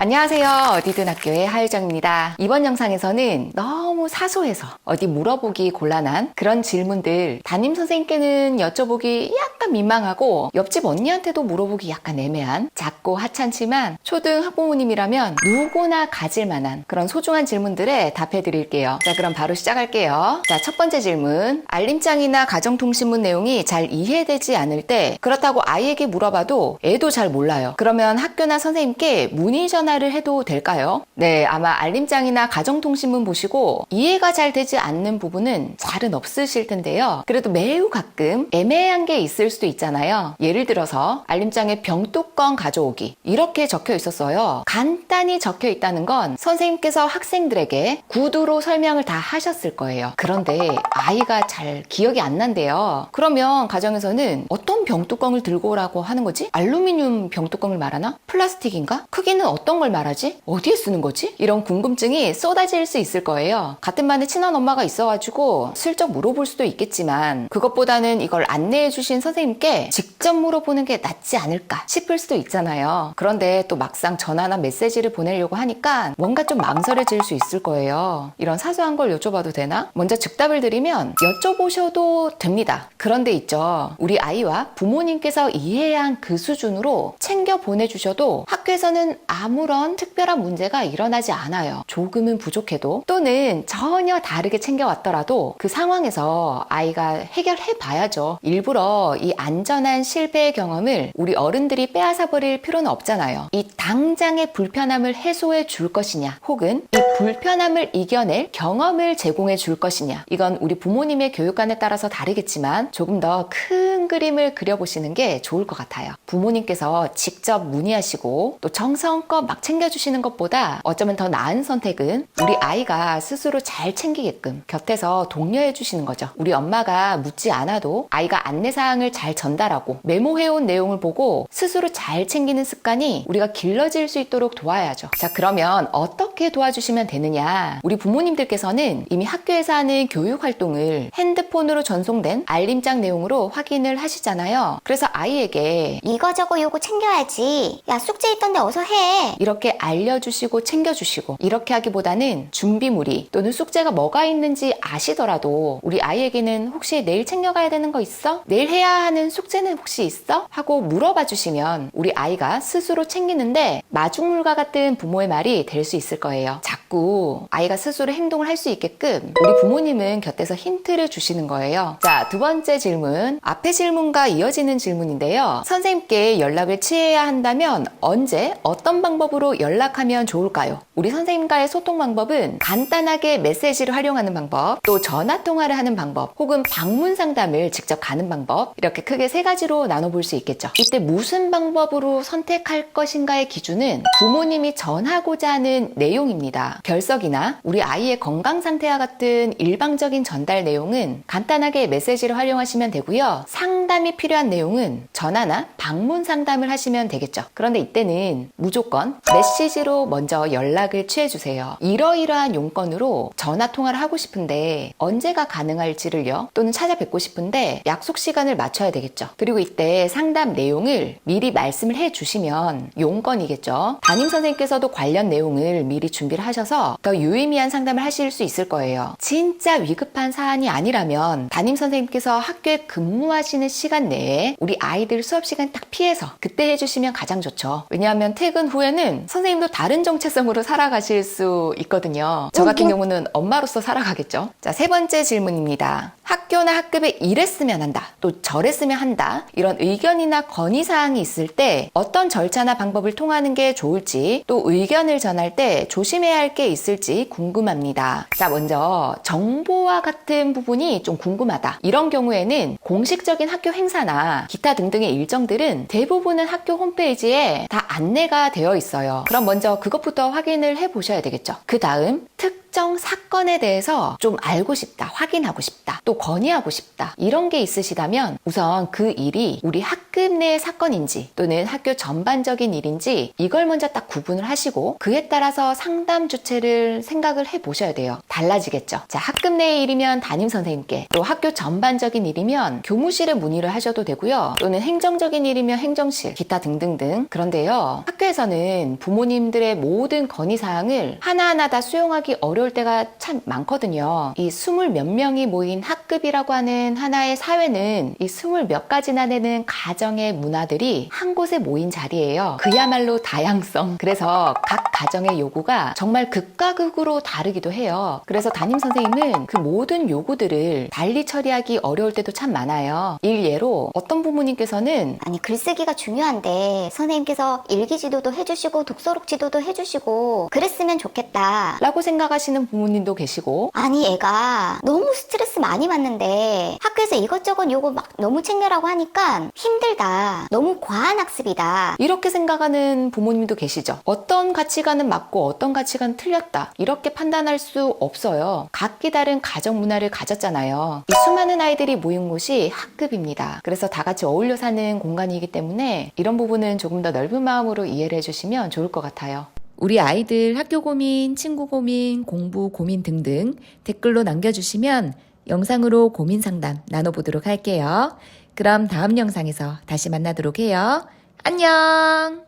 안녕하세요. 어디든 학교의 하유정입니다. 이번 영상에서는 너무 사소해서 어디 물어보기 곤란한 그런 질문들 담임 선생님께는 여쭤보기 약간 민망하고 옆집 언니한테도 물어보기 약간 애매한 작고 하찮지만 초등 학부모님이라면 누구나 가질 만한 그런 소중한 질문들에 답해 드릴게요. 자, 그럼 바로 시작할게요. 자, 첫 번째 질문. 알림장이나 가정통신문 내용이 잘 이해되지 않을 때 그렇다고 아이에게 물어봐도 애도 잘 몰라요. 그러면 학교나 선생님께 문의 전화를 해도 될까요? 네, 아마 알림장이나 가정통신문 보시고 이해가 잘 되지 않는 부분은 잘은 없으실 텐데요. 그래도 매우 가끔 애매한 게 있을 수도 있잖아요. 예를 들어서 알림장에 병뚜껑 가져오기 이렇게 적혀 있었어요. 간단히 적혀 있다는 건 선생님께서 학생들에게 구두로 설명을 다 하셨을 거예요. 그런데 아이가 잘 기억이 안 난대요. 그러면 가정에서는 어떤 병뚜껑을 들고 오라고 하는 거지? 알루미늄 병뚜껑을 말하나? 플라스틱인가? 크기는 어떤 걸 말하지? 어디에 쓰는 거지? 이런 궁금증이 쏟아질 수 있을 거예요. 같은 반에 친한 엄마가 있어가지고 슬쩍 물어볼 수도 있겠지만 그것보다는 이걸 안내해 주신 선생님께 직접 물어보는 게 낫지 않을까 싶을 수도 있잖아요. 그런데 또 막상 전화나 메시지를 보내려고 하니까 뭔가 좀 망설여질 수 있을 거예요. 이런 사소한 걸 여쭤봐도 되나? 먼저 즉답을 드리면 여쭤보셔도 됩니다. 그런데 있죠. 우리 아이와 부모님께서 이해해야 한 그 수준으로 챙겨 보내주셔도 학교에서는 아무런 특별한 문제가 일어나지 않아요. 조금은 부족해도 또는 전혀 다르게 챙겨왔더라도 그 상황에서 아이가 해결해 봐야죠. 일부러 이 안전한 실패의 경험을 우리 어른들이 빼앗아 버릴 필요는 없잖아요. 이 당장의 불편함을 해소해 줄 것이냐 혹은 이 불편함을 이겨낼 경험을 제공해 줄 것이냐, 이건 우리 부모님의 교육관에 따라서 다르겠지만 조금 더 큰 그림을 그려보시는 게 좋을 것 같아요. 부모님께서 직접 문의하시고 또 정성껏 막 챙겨주시는 것보다 어쩌면 더 나은 선택은 우리 아이가 스스로 잘 챙기게끔 곁에서 독려해 주시는 거죠. 우리 엄마가 묻지 않아도 아이가 안내사항을 잘 전달하고 메모해온 내용을 보고 스스로 잘 챙기는 습관이 우리가 길러질 수 있도록 도와야죠. 자, 그러면 어떻게 도와주시면 되느냐? 우리 부모님들께서는 이미 학교에서 하는 교육활동을 핸드폰으로 전송된 알림장 내용으로 확인을 하시잖아요. 그래서 아이에게 이거 저거 요거 챙겨야지. 야, 숙제 있던데 어서 해. 이렇게 알려주시고 챙겨주시고, 이렇게 하기보다는 준비물이 또는 숙제가 뭐가 있는지 아시더라도 우리 아이에게는 혹시 내일 챙겨가야 되는 거 있어? 내일 해야 하는 숙제는 혹시 있어? 하고 물어봐 주시면 우리 아이가 스스로 챙기는데 마중물과 같은 부모의 말이 될 수 있을 거예요. 자꾸 아이가 스스로 행동을 할 수 있게끔 우리 부모님은 곁에서 힌트를 주시는 거예요. 자, 두 번째 질문. 앞의 질문과 이어지는 질문인데요. 선생님께 연락을 취해야 한다면 언제 어떤 방법으로 연락하면 좋을까요? 우리 선생님과의 소통 방법은 간단하게 메시지를 활용하는 방법, 또 전화 통화를 하는 방법, 혹은 방문 상담을 직접 가는 방법, 이렇게 크게 세 가지로 나눠볼 수 있겠죠. 이때 무슨 방법으로 선택할 것인가의 기준은 부모님이 전하고자 하는 내용입니다. 결석이나 우리 아이의 건강 상태와 같은 일방적인 전달 내용은 간단하게 메시지를 활용하시면 되고요. 상담이 필요한 내용은 전화나 방문 상담을 하시면 되겠죠. 그런데 이때는 무조건 메시지로 먼저 연락을 취해주세요. 이러이러한 용건으로 전화 통화를 하고 싶은데 언제가 가능할지를요, 또는 찾아뵙고 싶은데 약속 시간을 맞춰야 되겠죠. 그리고 이때 상담 내용을 미리 말씀을 해주시면 용건이겠죠. 담임 선생님께서도 관련 내용을 미리 준비를 하셔서 더 유의미한 상담을 하실 수 있을 거예요. 진짜 위급한 사안이 아니라면 담임 선생님께서 학교에 근무하시는 시간 내에 우리 아이들 수업 시간 딱 피해서 그때 해주시면 가장 좋죠. 왜냐하면 퇴근 후에는 선생님도 다른 정체성으로 살아가실 수 있거든요. 저 같은 경우는 엄마로서 살아가겠죠. 자, 세 번째 질문입니다. 학교나 학급에 이랬으면 한다, 또 저랬으면 한다, 이런 의견이나 건의사항이 있을 때 어떤 절차나 방법을 통하는 게 좋을지, 또 의견을 전할 때 조심해야 할 게 있을지 궁금합니다. 자, 먼저 정보와 같은 부분이 좀 궁금하다, 이런 경우에는 공식적인 학교 행사나 기타 등등의 일정들은 대부분은 학교 홈페이지에 다 안내가 되어 있어요. 그럼 먼저 그것부터 확인을 해 보셔야 되겠죠. 그 다음 특별 특정 사건에 대해서 좀 알고 싶다, 확인하고 싶다, 또 건의하고 싶다 이런 게 있으시다면 우선 그 일이 우리 학급 내의 사건인지 또는 학교 전반적인 일인지 이걸 먼저 딱 구분을 하시고 그에 따라서 상담 주체를 생각을 해보셔야 돼요. 달라지겠죠. 자, 학급 내의 일이면 담임선생님께, 또 학교 전반적인 일이면 교무실에 문의를 하셔도 되고요. 또는 행정적인 일이면 행정실, 기타 등등등. 그런데요, 학교에서는 부모님들의 모든 건의사항을 하나하나 다 수용하기 어려울 때가 참 많거든요. 이 20몇 명이 모인 학급이라고 하는 하나의 사회는 이 20몇 가지나 되는 가정의 문화들이 한 곳에 모인 자리예요. 그야말로 다양성. 그래서 각 가정의 요구가 정말 극과 극으로 다르기도 해요. 그래서 담임선생님은 그 모든 요구들을 달리 처리하기 어려울 때도 참 많아요. 일예로 어떤 부모님께서는 아니, 글쓰기가 중요한데 선생님께서 일기지도도 해주시고 독서록 지도도 해주시고 그랬으면 좋겠다 라고 생각하시는 부모님도 계시고, 아니, 애가 너무 스트레스 많이 받는데 학교에서 이것저것 요구 막 너무 챙겨라고 하니까 힘들다, 너무 과한 학습이다. 이렇게 생각하는 부모님도 계시죠. 어떤 가치관은 맞고 어떤 가치관은 틀렸다, 이렇게 판단할 수 없어요. 각기 다른 가정 문화를 가졌잖아요. 이 수많은 아이들이 모인 곳이 학급입니다. 그래서 다 같이 어울려 사는 공간이기 때문에 이런 부분은 조금 더 넓은 마음으로 이해를 해주시면 좋을 것 같아요. 우리 아이들 학교 고민, 친구 고민, 공부 고민 등등 댓글로 남겨주시면 영상으로 고민 상담 나눠보도록 할게요. 그럼 다음 영상에서 다시 만나도록 해요. 안녕!